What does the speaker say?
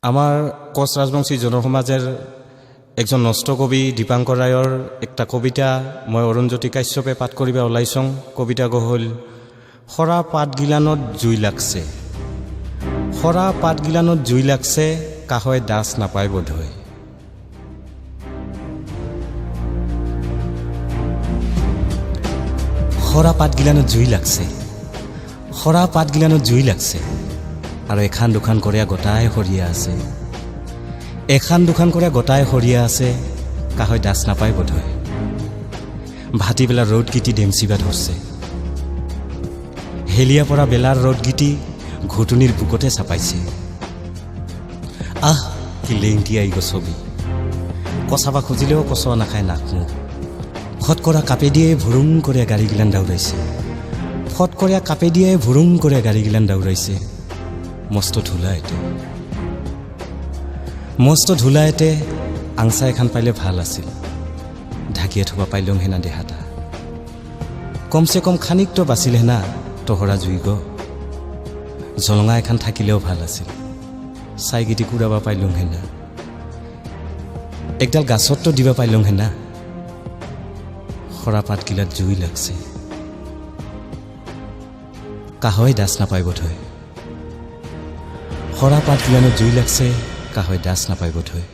আমাৰ কোচ ৰাজবংশী জনসমাজেৰ একজন নষ্ট কবি দীপাঙ্কৰ ৰায়ৰ একটা কবিতা মই অৰুণজ্যোতি কাশ্যপে পাঠ কৰিবা ওলাইছং। কবিতা গহল সৰা পাতগিলানত জুই লাগছে, সৰা পাতগিলানত জুই লাগছে, কাহয় দাস নাপায় বোধহয়। সৰা পাতগিলানত জুই লাগছে, সৰা পাতগিলানত জুই লাগছে, আৰু এখান দুখান কৰি গোটাই সৰিয়া আছে, এখান দুখান কৰি গোটাই সৰিয়া আছে, কাহয় দাস নাপায় বোধহয়। ভাটিবেলা ৰ'দগিটি ডেমচিবা ধৰছে, হেলিয়া পৰা বেলাৰ ৰ'দগিটি ঘুটুনিৰ বুকতে চাপাইছে। আহ কি লেংটি আই গো ছবি, কচাবা খুজিলেও কচোৱা নাখায় নাক মুখ। ফটকৰা কাপে দিয়ে ভুৰুং কৰি গাড়ীগিলান দাউৰাইছে, ফটকৰীয়া কাপে দিয়ে ভুৰুং কৰি গাড়ীগিলান দাউৰাইছে। মস্ত ধূলাইতে, মস্ত ধূলাইতে আংচা এখন পাইলে ভাল আছিল, ঢাকিয়ে থবা পাইলং হেনা দেহাটা। কমচে কম খানিকটো বাচিল হেনা তহৰা জুই গ। জলঙা এখন থাকিলেও ভাল আছিল, চাইগিটি কুৰাবা পাইলং হেনা, একডাল গাছততো দিবা পাইলং হেনা। সৰা পাতগিলাত জুই লাগছে, কাহয় দাস নাপায় বোধহয়। সৰা পাতগিলানত জুই লাগছে, কাহয় দাস নাপায় বোধহয়।